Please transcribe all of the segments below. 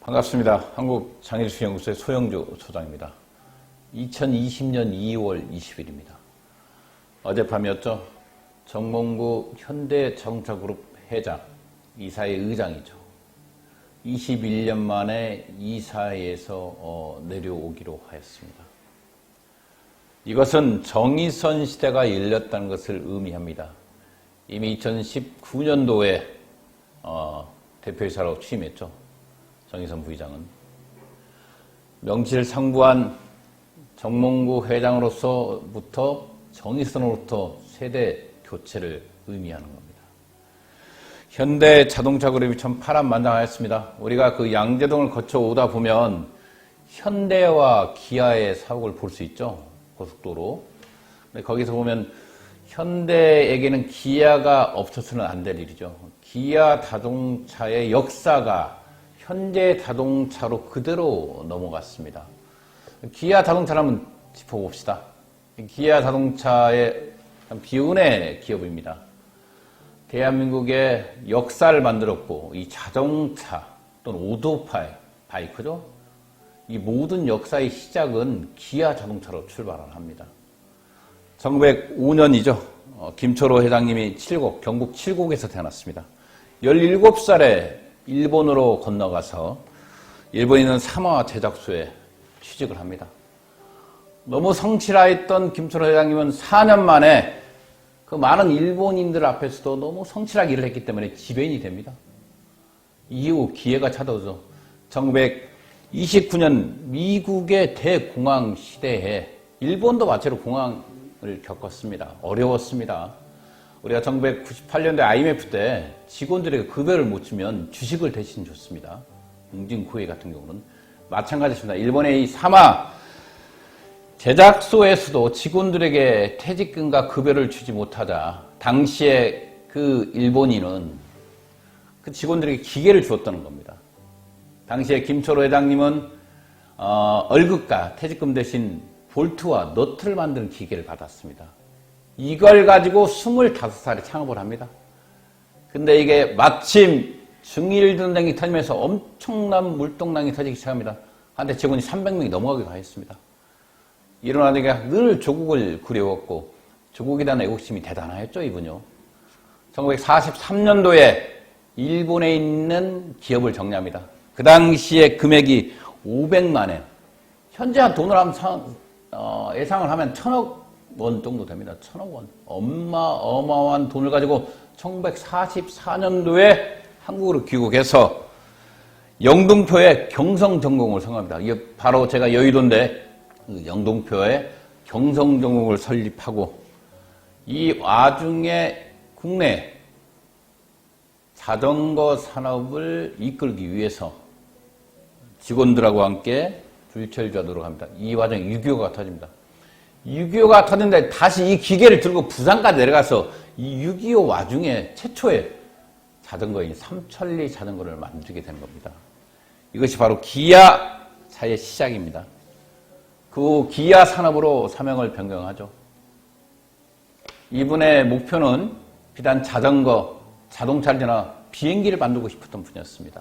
반갑습니다. 한국장애인수연구소의 소영주 소장입니다. 2020년 2월 20일입니다. 어젯밤이었죠. 정몽구 현대자동차그룹 회장, 이사의 의장이죠. 21년 만에 이사회에서 내려오기로 하였습니다. 이것은 정의선 시대가 열렸다는 것을 의미합니다. 이미 2019년도에 대표이사로 취임했죠. 정의선 부의장은. 명치를 상부한 정몽구 회장으로서부터 정의선으로부터 세대 교체를 의미하는 겁니다. 현대자동차그룹이 참 파란만장하였습니다. 우리가 그 양재동을 거쳐 오다 보면 현대와 기아의 사고를 볼 수 있죠. 고속도로. 근데 거기서 보면 현대에게는 기아가 없어서는 안 될 일이죠. 기아 자동차의 역사가 현대 자동차로 그대로 넘어갔습니다. 기아 자동차라면 짚어봅시다. 기아 자동차의 비운의 기업입니다. 대한민국의 역사를 만들었고, 이 자동차 또는 오토바이, 바이크죠. 이 모든 역사의 시작은 기아 자동차로 출발을 합니다. 1905년이죠. 김초로 회장님이 경북 칠곡에서 태어났습니다. 17살에 일본으로 건너가서 일본에 있는 사마 제작소에 취직을 합니다. 너무 성실했던 김초로 회장님은 4년 만에 그 많은 일본인들 앞에서도 너무 성실하게 일을 했기 때문에 지배인이 됩니다. 이후 기회가 찾아오죠. 1929년 미국의 대공황 시대에 일본도 마찬가지로 공황을 겪었습니다. 어려웠습니다. 우리가 1998년도에 IMF 때 직원들에게 급여를 못 주면 주식을 대신 줬습니다. 웅진코웨이 같은 경우는 마찬가지입니다. 일본의 이 사마 제작소에서도 직원들에게 퇴직금과 급여를 주지 못하자 당시에 그 일본인은 그 직원들에게 기계를 주었다는 겁니다. 당시에 김초로 회장님은 월급과 퇴직금 대신 볼트와 너트를 만드는 기계를 받았습니다. 이걸 가지고 25살에 창업을 합니다. 근데 이게 마침 중일전쟁이 터지면서 엄청난 물동량이 터지기 시작합니다. 한때 직원이 300명이 넘어가기도 하였습니다. 일어나니까 늘 조국을 그리웠고 조국에 대한 애국심이 대단하였죠, 이분요. 1943년도에 일본에 있는 기업을 정리합니다. 그 당시에 금액이 500만 엔. 현재 한 돈으로 하면 예상을 하면 1000억 원 정도 됩니다. 1000억 원. 어마어마한 돈을 가지고 1944년도에 한국으로 귀국해서 영등포에 경성전공을 성합니다. 이게 바로 제가 여의도인데 영등포에 경성전공을 설립하고 이 와중에 국내 자전거 산업을 이끌기 위해서 직원들하고 함께 불철주야노력을 합니다. 이 와중에 6.25가 터집니다. 6.25가 터졌는데 다시 이 기계를 들고 부산까지 내려가서 이 6.25 와중에 최초의 자전거인 삼천리 자전거를 만들게 되는 겁니다. 이것이 바로 기아차의 시작입니다. 그 기아 산업으로 사명을 변경하죠. 이분의 목표는 비단 자전거, 자동차나 비행기를 만들고 싶었던 분이었습니다.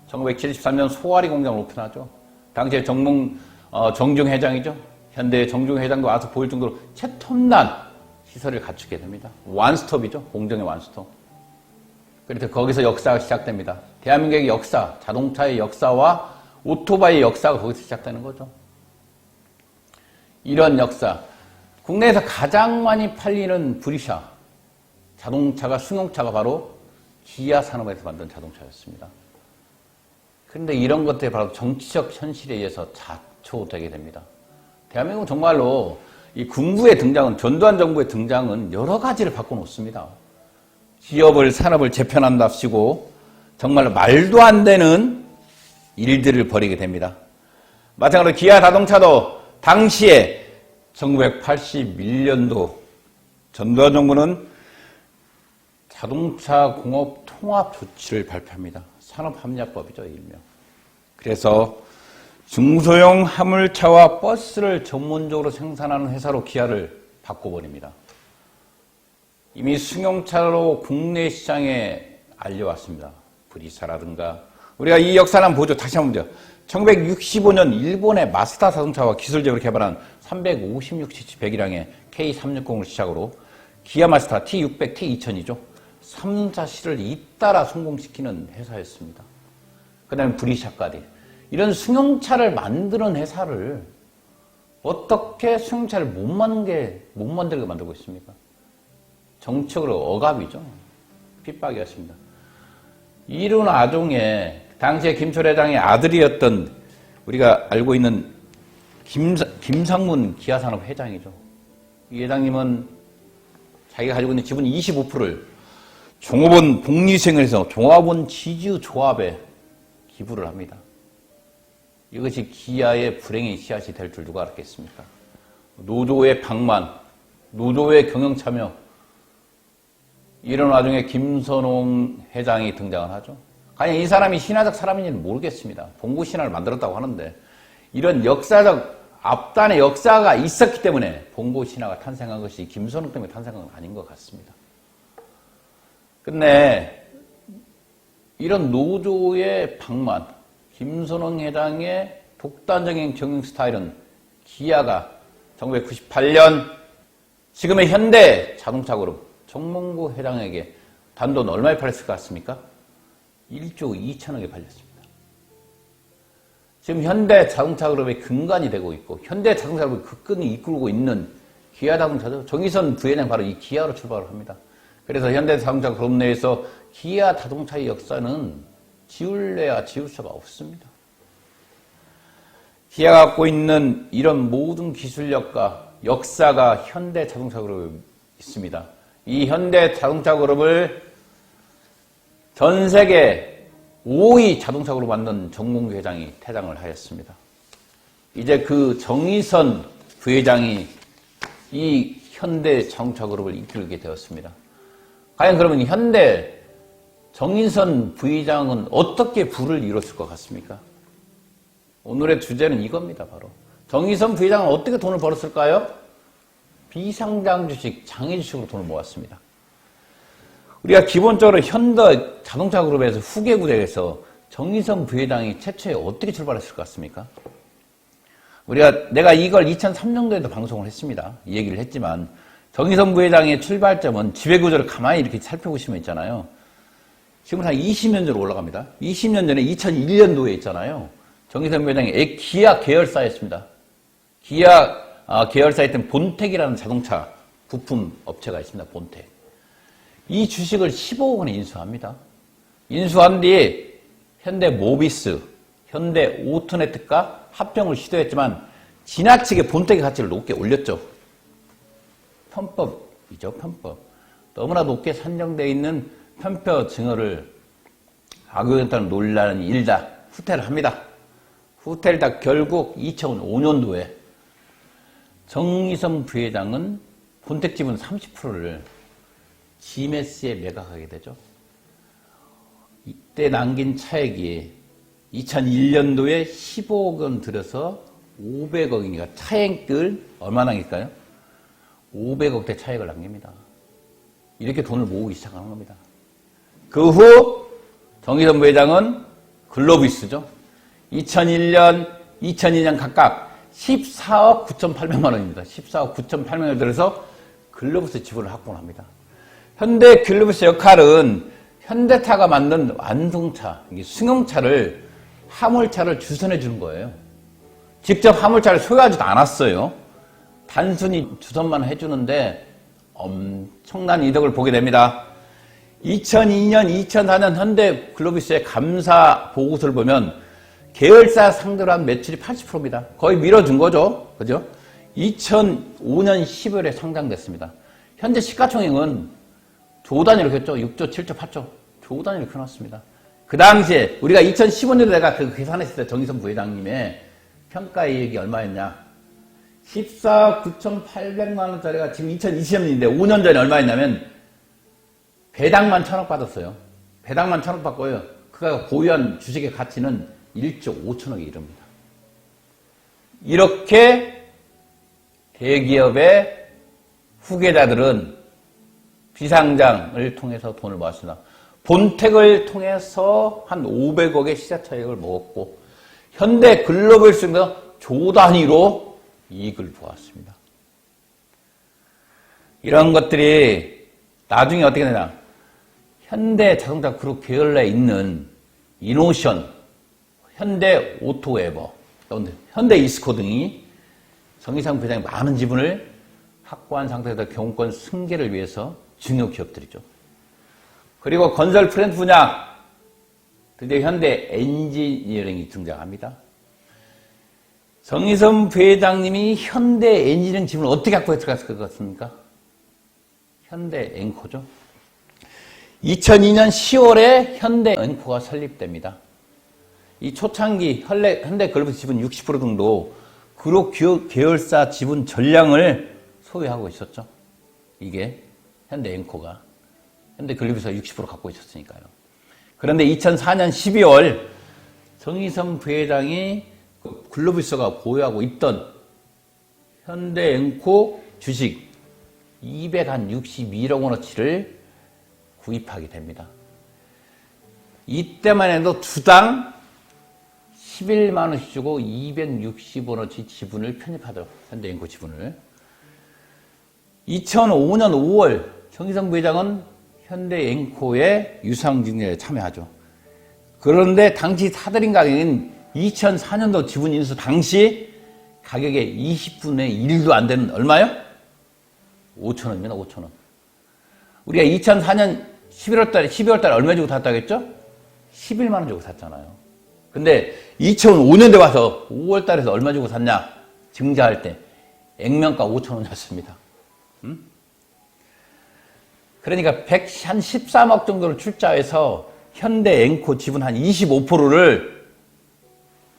1973년 소아리 공장을 오픈하죠. 당시에 정중 회장이죠. 현대 정중 회장도 와서 보일 정도로 최첨단 시설을 갖추게 됩니다. 완스톱이죠. 공정의 완스톱. 그래서 거기서 역사가 시작됩니다. 대한민국의 역사, 자동차의 역사와 오토바이의 역사가 거기서 시작되는 거죠. 이런 역사. 국내에서 가장 많이 팔리는 브리샤 자동차가 승용차가 바로 기아 산업에서 만든 자동차였습니다. 그런데 이런 것들이 바로 정치적 현실에 의해서 자초되게 됩니다. 대한민국은 정말로 이 군부의 등장은, 전두환 정부의 등장은 여러 가지를 바꿔놓습니다. 기업을, 산업을 재편한답시고 정말로 말도 안 되는 일들을 벌이게 됩니다. 마찬가지로 기아 자동차도 당시에 1981년도 전두환 정부는 자동차 공업 통합 조치를 발표합니다. 산업합리화법이죠, 일명. 그래서 중소형 화물차와 버스를 전문적으로 생산하는 회사로 기아를 바꿔버립니다. 이미 승용차로 국내 시장에 알려왔습니다. 브리사라든가 우리가 이 역사를 한번 보죠. 다시 한번 보죠. 1965년 일본의 마스다 자동차와 기술적으로 개발한 356cc 배기량의 K360을 시작으로 기아 마스다 T600, T2000이죠. 3자시를 잇따라 성공시키는 회사였습니다. 그 다음에 브리샤까지. 이런 승용차를 만드는 회사를 어떻게 승용차를 못 만들게 만들고 있습니까? 정책으로 억압이죠. 핍박이었습니다. 이룬 아종의 당시에 김철 회장의 아들이었던 우리가 알고 있는 김상문 기아산업 회장이죠. 이 회장님은 자기가 가지고 있는 지분 25%를 종업원 복리수행을 해서 종합원 지주조합에 기부를 합니다. 이것이 기아의 불행의 씨앗이 될 줄 누가 알았겠습니까? 노조의 방만, 노조의 경영참여, 이런 와중에 김선홍 회장이 등장을 하죠. 과연 이 사람이 신화적 사람인지는 모르겠습니다. 봉구 신화를 만들었다고 하는데 이런 역사적 앞단의 역사가 있었기 때문에 봉구 신화가 탄생한 것이 김선홍 때문에 탄생한 건 아닌 것 같습니다. 근데 이런 노조의 방만, 김선홍 회장의 독단적인 경영 스타일은 기아가 1998년 지금의 현대 자동차 그룹 정몽구 회장에게 단돈 얼마에 팔렸을 것 같습니까? 1조 2천억에 팔렸습니다. 지금 현대 자동차 그룹의 근간이 되고 있고 현대 자동차 그룹을 극근히 이끌고 있는 기아 자동차죠. 정의선 부회장 바로 이 기아로 출발을 합니다. 그래서 현대 자동차 그룹 내에서 기아 자동차의 역사는 지울래야 지울 수가 없습니다. 기아가 갖고 있는 이런 모든 기술력과 역사가 현대 자동차 그룹에 있습니다. 이 현대 자동차 그룹을 전 세계 5위 자동차 그룹 만든 정몽규 회장이 퇴장을 하였습니다. 이제 그 정의선 부회장이 이 현대 자동차 그룹을 이끌게 되었습니다. 과연 그러면 현대 정의선 부회장은 어떻게 부를 이뤘을 것 같습니까? 오늘의 주제는 이겁니다. 바로 정의선 부회장은 어떻게 돈을 벌었을까요? 비상장 주식, 장외 주식으로 돈을 모았습니다. 우리가 기본적으로 현대 자동차 그룹에서 후계 구대에서 정의선 부회장이 최초에 어떻게 출발했을 것 같습니까? 내가 이걸 2003년도에도 방송을 했습니다. 이 얘기를 했지만 정의선 부회장의 출발점은 지배구조를 가만히 이렇게 살펴보시면 있잖아요. 지금 한 20년 전으로 올라갑니다. 20년 전에 2001년도에 있잖아요. 정의선 부회장이 기아 계열사였습니다. 기아 계열사였던 본텍이라는 자동차 부품 업체가 있습니다. 본텍. 이 주식을 15억 원에 인수합니다. 인수한 뒤에 현대 모비스, 현대 오토네트가 합병을 시도했지만 지나치게 본텍의 가치를 높게 올렸죠. 편법이죠. 편법. 너무나 높게 산정되어 있는 편표 증여를 악용했다는 논란이 일다 후퇴를 합니다. 후퇴를 결국 2005년도에 정의선 부회장은 본텍 지분 30%를 지메스에 매각하게 되죠. 이때 남긴 차액이 2001년도에 15억 원 들여서 500억이니까 차액을 얼마 남길까요? 500억대 차액을 남깁니다. 이렇게 돈을 모으기 시작하는 겁니다. 그 후 정의선 부회장은 글로비스죠. 2001년, 2002년 각각 14억 9,800만 원입니다. 14억 9,800만 원을 들여서 글로비스 지분을 확보합니다. 현대 글로비스 역할은 현대차가 만든 완성차, 승용차를 화물차를 주선해 주는 거예요. 직접 화물차를 소유하지도 않았어요. 단순히 주선만 해주는데 엄청난 이득을 보게 됩니다. 2002년, 2004년 현대 글로비스의 감사 보고서를 보면 계열사 상대로 한 매출이 80%입니다. 거의 밀어준 거죠. 그죠? 2005년 10월에 상장됐습니다. 현재 시가총액은 조 단위로 했죠. 6조, 7조, 8조. 조 단위로 켜놨습니다. 그 당시에 우리가 2015년에 내가 그 계산했을 때 정의선 부회장님의 평가이익이 얼마였냐? 14억 9,800만 원짜리가 지금 2020년인데 5년 전에 얼마였냐면 배당만 1,000억 받았어요. 배당만 1,000억 받고요. 그가 보유한 주식의 가치는 1조 5천억에 이릅니다. 이렇게 대기업의 후계자들은 비상장을 통해서 돈을 모았습니다. 본택을 통해서 한 500억의 시세 차익을 먹었고 현대 글로벌스는 조 단위로 이익을 보았습니다. 이런 것들이 나중에 어떻게 되냐? 현대 자동차 그룹 계열 내에 있는 이노션, 현대 오토에버, 현대 이스코 등이 정의상 부회장이 많은 지분을 확보한 상태에서 경영권 승계를 위해서 중요 기업들이죠. 그리고 건설 플랜트 분야, 드디어 현대 엔지니어링이 등장합니다. 정의선 부회장님이 현대 엔지니어링 지분을 어떻게 확보했을 것 같습니까? 현대 앵코죠. 2002년 10월에 현대 앵코가 설립됩니다. 이 초창기 현대 글로벌 지분 60% 정도 그룹 계열사 지분 전량을 소유하고 있었죠. 이게 현대 앵코가 현대 글로벌에서 60% 갖고 있었으니까요. 그런데 2004년 12월 정의선 부회장이 글로벌서가 보유하고 있던 현대 앵코 주식 262억 원어치를 구입하게 됩니다. 이때만 해도 주당 11만 원씩 주고 260원어치 지분을 편입하죠. 현대 앵코 지분을. 2005년 5월 정의선 부회장은 현대 앵코의 유상증자에 참여하죠. 그런데 당시 사들인 가격은 2004년도 지분 인수 당시 가격의 20분의 1도 안 되는 얼마요? 5천원입니다. 5천원. 우리가 2004년 12월달에 얼마 주고 샀다고 했죠? 11만 원 주고 샀잖아요. 근데 2005년대 와서 5월달에서 얼마 주고 샀냐? 증자할 때 액면가 5천원이었습니다. 그러니까 한 13억 정도를 출자해서 현대 앵코 지분 한 25%를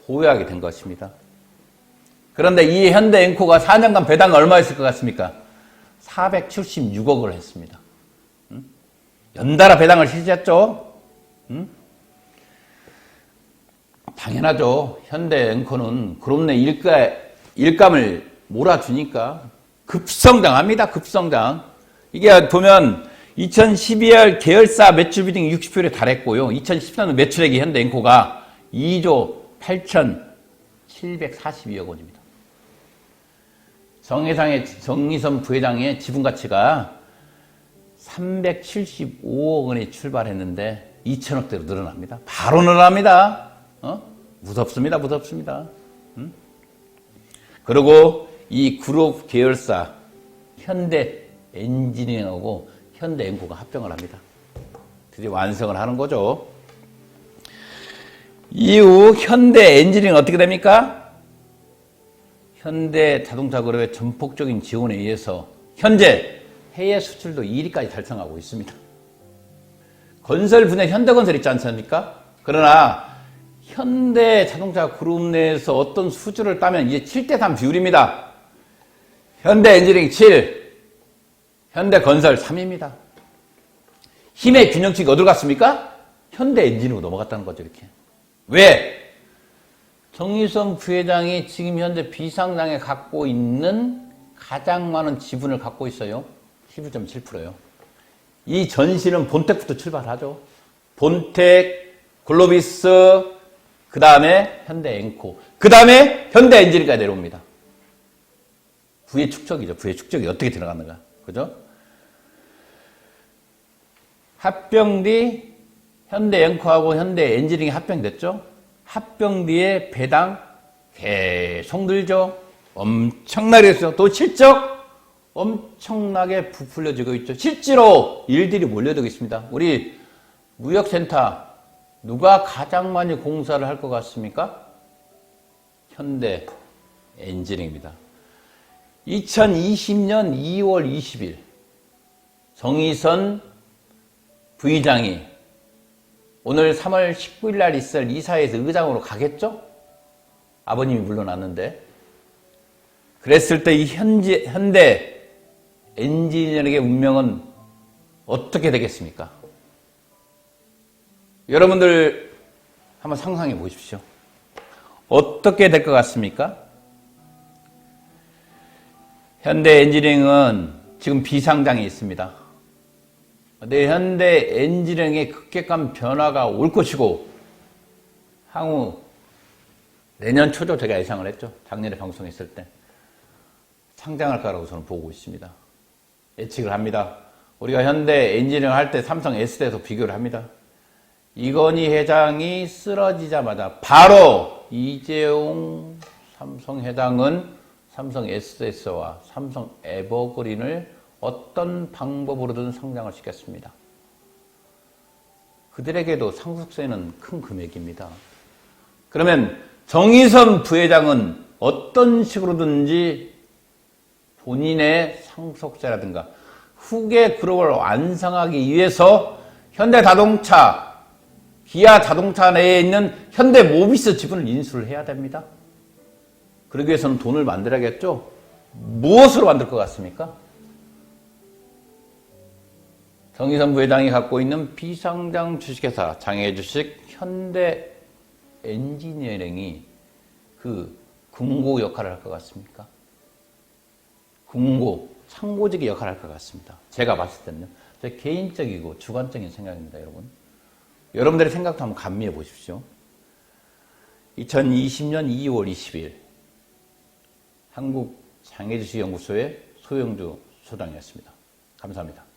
보유하게 된 것입니다. 그런데 이 현대 앵코가 4년간 배당 얼마였을 것 같습니까? 476억을 했습니다. 연달아 배당을 실시했죠. 당연하죠. 현대 앵코는 그룹 내 일감을 몰아주니까 급성장합니다. 급성장. 이게 보면 2012년 계열사 매출 비중이 60%에 달했고요. 2010년 매출액이 현대 앵코가 2조 8,742억 원입니다. 정의선 부회장의 지분 가치가 375억 원이 출발했는데 2천억대로 늘어납니다. 바로 늘어납니다. 무섭습니다. 무섭습니다. 그리고 이 그룹 계열사 현대 엔지니어링하고 현대 앵코가 합병을 합니다. 드디어 완성을 하는 거죠. 이후 현대 엔지니어링은 어떻게 됩니까? 현대 자동차 그룹의 전폭적인 지원에 의해서 현재 해외 수출도 1위까지 달성하고 있습니다. 건설 분야 현대건설 있지 않습니까? 그러나 현대 자동차 그룹 내에서 어떤 수주를 따면 이게 7대3 비율입니다. 현대 엔지니어링 7, 현대 건설 3입니다. 힘의 균형축이 어디로 갔습니까? 현대 엔진으로 넘어갔다는 거죠, 이렇게. 왜? 정의선 부회장이 지금 현재 비상장에 갖고 있는 가장 많은 지분을 갖고 있어요. 11.7%요. 이 전시는 본택부터 출발하죠. 본택, 글로비스, 그 다음에 현대 앵코, 그 다음에 현대 엔지니어링까지 내려옵니다. 부의 축적이죠. 부의 축적이 어떻게 들어가는가. 그죠? 합병 뒤 현대 앵코하고 현대 엔지니어링이 합병됐죠. 합병 뒤에 배당 계속 늘죠. 엄청나게 했어요. 또 실적 엄청나게 부풀려지고 있죠. 실제로 일들이 몰려들고 있습니다. 우리 무역센터 누가 가장 많이 공사를 할 것 같습니까? 현대 엔지니어링입니다. 2020년 2월 20일 정의선 부의장이 오늘 3월 19일 날 있을 이사회에서 의장으로 가겠죠? 아버님이 물러났는데 그랬을 때 이 현대 엔지니어링의 운명은 어떻게 되겠습니까? 여러분들 한번 상상해 보십시오. 어떻게 될 것 같습니까? 현대 엔지니어링은 지금 비상장에 있습니다. 내 현대 엔지니어링의 급격한 변화가 올 것이고 향후 내년 초죠. 제가 예상을 했죠. 작년에 방송했을 때 상장할 거라고 저는 보고 있습니다. 예측을 합니다. 우리가 현대 엔지니어링 할 때 삼성 S대에서 비교를 합니다. 이건희 회장이 쓰러지자마자 바로 이재용 삼성 회장은 삼성 SS와 삼성 에버그린을 어떤 방법으로든 상장을 시켰습니다. 그들에게도 상속세는 큰 금액입니다. 그러면 정의선 부회장은 어떤 식으로든지 본인의 상속세라든가 후계 그룹을 완성하기 위해서 현대자동차, 기아자동차 내에 있는 현대모비스 지분을 인수를 해야 됩니다. 그러기 위해서는 돈을 만들어야겠죠? 무엇으로 만들 것 같습니까? 정의선 부회장이 갖고 있는 비상장 주식회사 장애주식 현대 엔지니어링이 그 금고 역할을 할 것 같습니까? 금고, 상고직의 역할을 할 것 같습니다. 제가 봤을 때는요. 제 개인적이고 주관적인 생각입니다, 여러분. 여러분들의 생각도 한번 감미해 보십시오. 2020년 2월 20일 한국장애주식연구소의 소영주 소장이었습니다. 감사합니다.